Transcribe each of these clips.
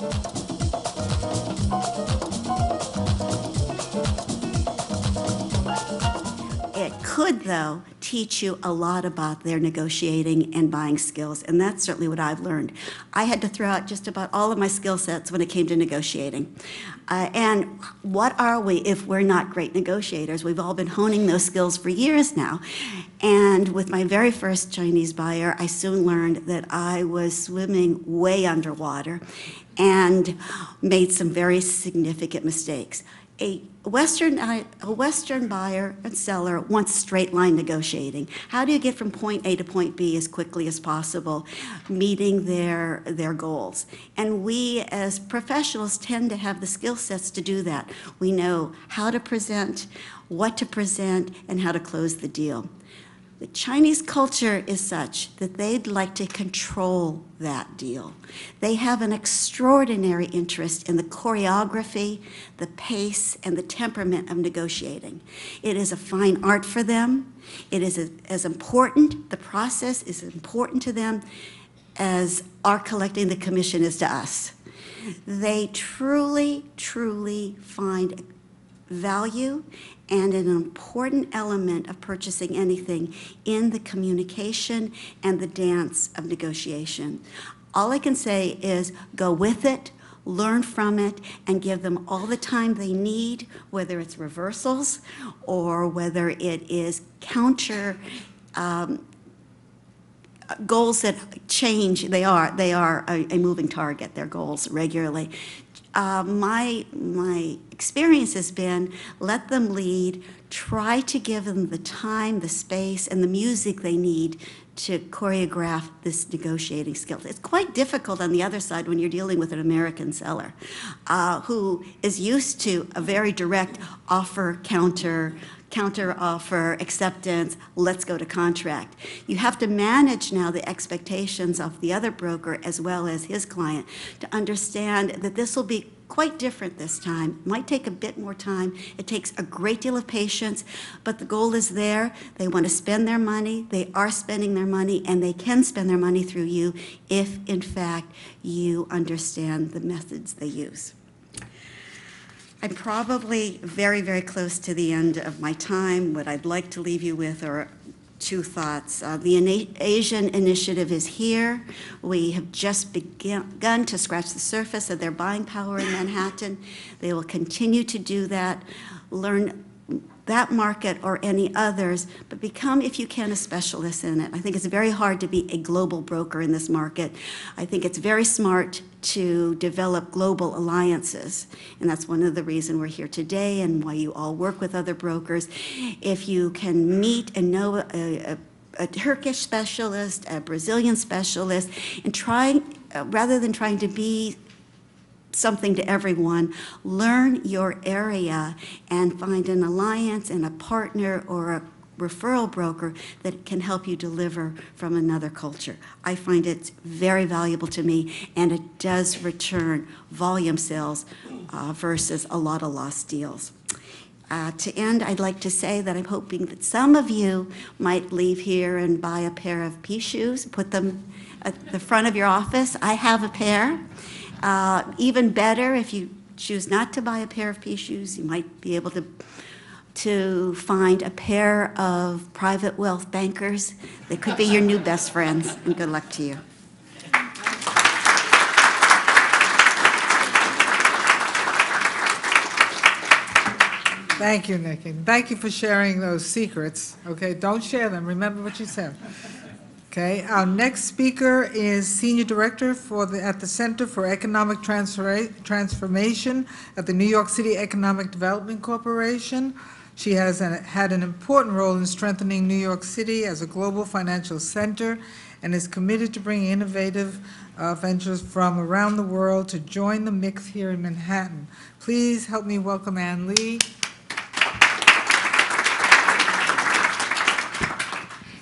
It could, though, teach you a lot about their negotiating and buying skills, and that's certainly what I've learned. I had to throw out just about all of my skill sets when it came to negotiating. And what are we if we're not great negotiators? We've all been honing those skills for years now. And with my very first Chinese buyer, I soon learned that I was swimming way underwater and made some very significant mistakes. A Western buyer and seller wants straight line negotiating. How do you get from point A to point B as quickly as possible, meeting their goals? And we as professionals tend to have the skill sets to do that. We know how to present, what to present, and how to close the deal. The Chinese culture is such that they'd like to control that deal. They have an extraordinary interest in the choreography, the pace, and the temperament of negotiating. It is a fine art for them. It is as important, the process is important to them as our collecting the commission is to us. They truly, truly find value and an important element of purchasing anything in the communication and the dance of negotiation. All I can say is go with it, learn from it, and give them all the time they need, whether it's reversals or whether it is counter goals that change. They are a moving target, their goals regularly. My experience has been let them lead, try to give them the time, the space, and the music they need to choreograph this negotiating skill. It's quite difficult on the other side when you're dealing with an American seller who is used to a very direct offer, counter offer, acceptance, let's go to contract. You have to manage now the expectations of the other broker as well as his client to understand that this will be quite different this time. It might take a bit more time. It takes a great deal of patience, but the goal is there. They want to spend their money. They are spending their money, and they can spend their money through you if, in fact, you understand the methods they use. I'm probably very, very close to the end of my time. What I'd like to leave you with are two thoughts. The Asian initiative is here. We have just begun to scratch the surface of their buying power in Manhattan. They will continue to do that, learn that market or any others, but become, if you can, a specialist in it. I think it's very hard to be a global broker in this market. I think it's very smart to develop global alliances, and that's one of the reasons we're here today and why you all work with other brokers. If you can meet and know a Turkish specialist, a Brazilian specialist, and rather than trying to be something to everyone, learn your area and find an alliance and a partner or a referral broker that can help you deliver from another culture. I find it very valuable to me, and it does return volume sales versus a lot of lost deals. To end, I'd like to say that I'm hoping that some of you might leave here and buy a pair of pea shoes, put them at the front of your office. I have a pair. Even better, if you choose not to buy a pair of pea shoes, you might be able to find a pair of private wealth bankers. They could be your new best friends, and good luck to you. Thank you, Nikki. Thank you for sharing those secrets. Okay, don't share them. Remember what you said. Okay, our next speaker is Senior Director at the Center for Economic Transformation at the New York City Economic Development Corporation. She has had an important role in strengthening New York City as a global financial center and is committed to bringing innovative ventures from around the world to join the mix here in Manhattan. Please help me welcome Ann Lee.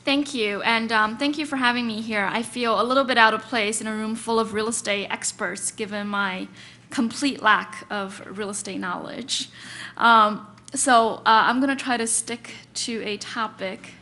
Thank you, and thank you for having me here. I feel a little bit out of place in a room full of real estate experts, given my complete lack of real estate knowledge. So I'm going to try to stick to a topic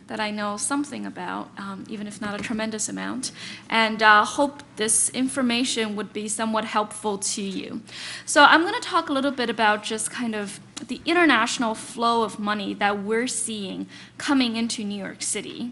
that I know something about, even if not a tremendous amount, and hope this information would be somewhat helpful to you. So I'm going to talk a little bit about just kind of the international flow of money that we're seeing coming into New York City.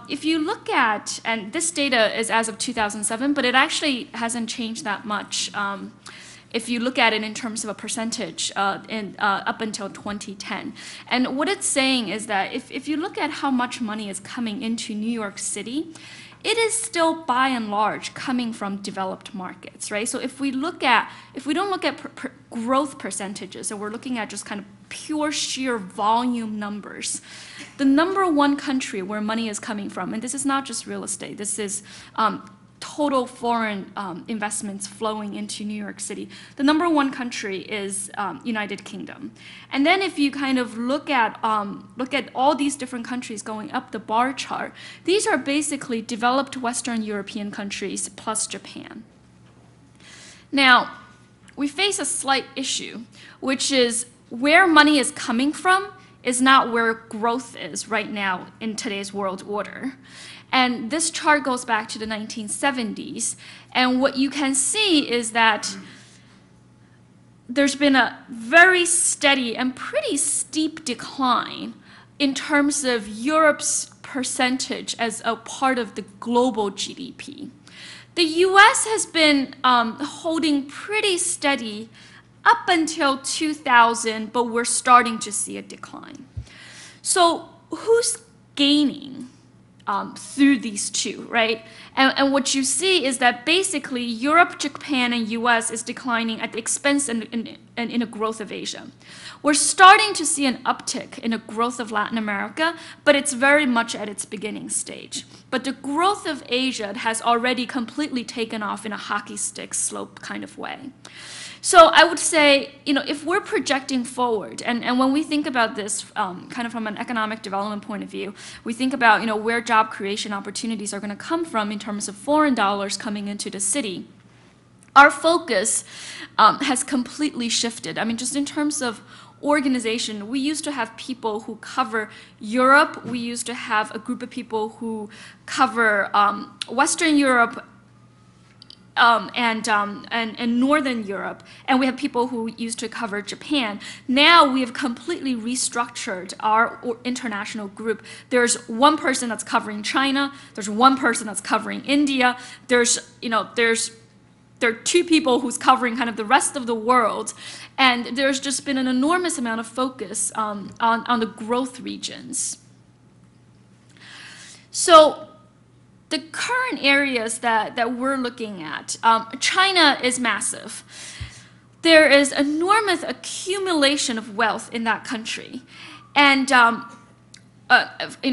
If you look at, and this data is as of 2007, but it actually hasn't changed that much. If you look at it in terms of a percentage up until 2010. And what it's saying is that if you look at how much money is coming into New York City, it is still by and large coming from developed markets, right? So if we don't look at growth percentages, and we're looking at just kind of pure sheer volume numbers, the number one country where money is coming from, and this is not just real estate, this is total foreign investments flowing into New York City. The number one country is United Kingdom. And then if you kind of look at all these different countries going up the bar chart, these are basically developed Western European countries plus Japan. Now, we face a slight issue, which is where money is coming from is not where growth is right now in today's world order. And this chart goes back to the 1970s. And what you can see is that there's been a very steady and pretty steep decline in terms of Europe's percentage as a part of the global GDP. The US has been holding pretty steady up until 2000, but we're starting to see a decline. So who's gaining through these two, right? And what you see is that basically Europe, Japan, and US is declining at the expense and in a growth of Asia. We're starting to see an uptick in a growth of Latin America, but it's very much at its beginning stage. But the growth of Asia has already completely taken off in a hockey stick slope kind of way. So I would say, if we're projecting forward, and when we think about this kind of from an economic development point of view, we think about, where job creation opportunities are going to come from in terms of foreign dollars coming into the city. Our focus has completely shifted. I mean, just in terms of organization, we used to have people who cover Europe. We used to have a group of people who cover Western Europe, and Northern Europe, and we have people who used to cover Japan. Now we have completely restructured our international group. There's one person that's covering China. There's one person that's covering India. There are two people who's covering kind of the rest of the world, and there's just been an enormous amount of focus on the growth regions. So the current areas that we're looking at, China is massive. There is enormous accumulation of wealth in that country. And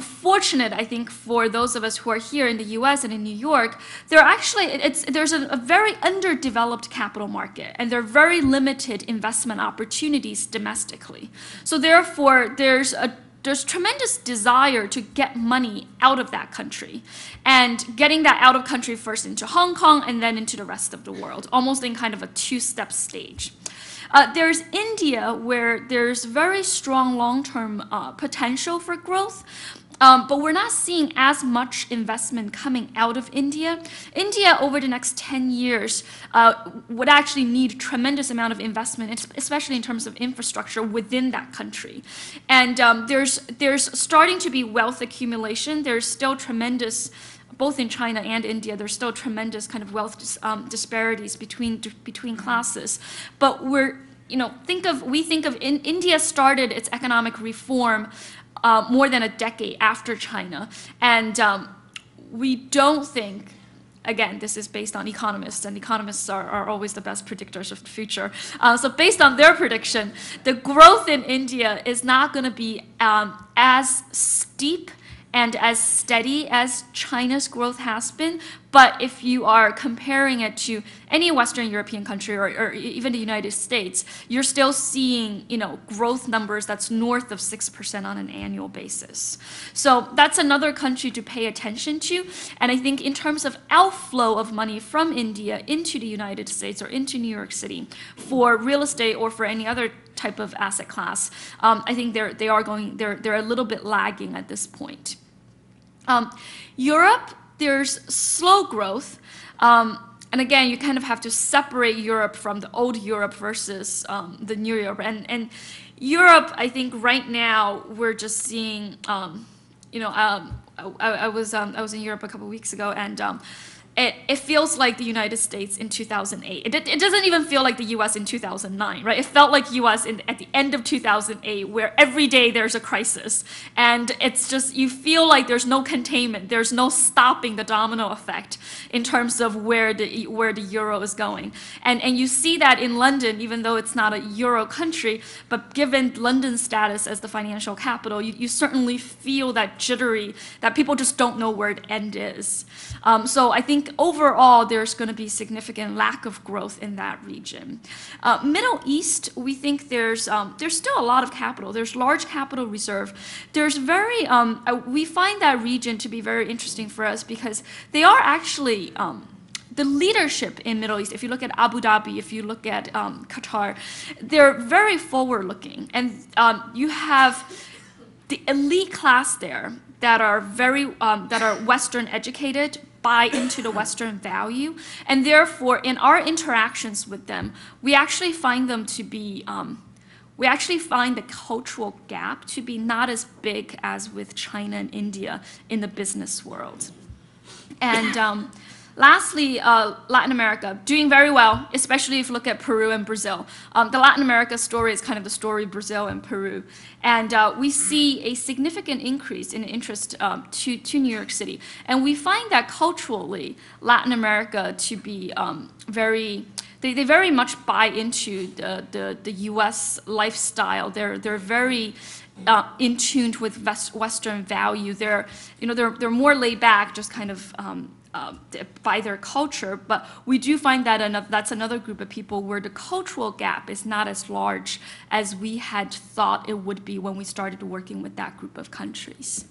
fortunate, I think, for those of us who are here in the US and in New York, there's a very underdeveloped capital market, and there are very limited investment opportunities domestically. So therefore, there's tremendous desire to get money out of that country, and getting that out of country first into Hong Kong and then into the rest of the world, almost in kind of a two-step stage. There's India, where there's very strong long-term potential for growth, but we're not seeing as much investment coming out of India. India, over the next 10 years, would actually need tremendous amount of investment, especially in terms of infrastructure within that country. And there's starting to be wealth accumulation. There's still tremendous, both in China and India, there's still tremendous kind of wealth disparities between classes. But we think of India started its economic reform more than a decade after China, and we don't think, again, this is based on economists, and economists are always the best predictors of the future. So based on their prediction, the growth in India is not going to be as steep and as steady as China's growth has been, But if you are comparing it to any Western European country or even the United States, you're still seeing, growth numbers that's north of 6% on an annual basis. So that's another country to pay attention to. And I think in terms of outflow of money from India into the United States or into New York City for real estate or for any other type of asset class, I think they're a little bit lagging at this point. Europe, there's slow growth. And again, you kind of have to separate Europe from the old Europe versus the new Europe. And Europe, I think right now we're just seeing, I was in Europe a couple of weeks ago, and it feels like the United States in 2008. It doesn't even feel like the U.S. in 2009, right? It felt like U.S. at the end of 2008, where every day there's a crisis. And it's just, you feel like there's no containment. There's no stopping the domino effect in terms of where the euro is going. And you see that in London, even though it's not a euro country, but given London's status as the financial capital, you certainly feel that jittery, that people just don't know where the end is. So I think overall, there's going to be significant lack of growth in that region. Middle East, we think there's still a lot of capital. There's large capital reserve. There's we find that region to be very interesting for us because they are actually the leadership in Middle East. If you look at Abu Dhabi, if you look at Qatar, they're very forward-looking, and you have the elite class there that are Western educated, buy into the Western value, and therefore in our interactions with them, we actually find them to be, we actually find the cultural gap to be not as big as with China and India in the business world. And lastly, Latin America, doing very well, especially if you look at Peru and Brazil. The Latin America story is kind of the story of Brazil and Peru. And we see a significant increase in interest to New York City. And we find that culturally, Latin America to be they very much buy into the U.S. lifestyle. They're very in tune with Western value. They're more laid back, just kind of by their culture, but we do find that that's another group of people where the cultural gap is not as large as we had thought it would be when we started working with that group of countries.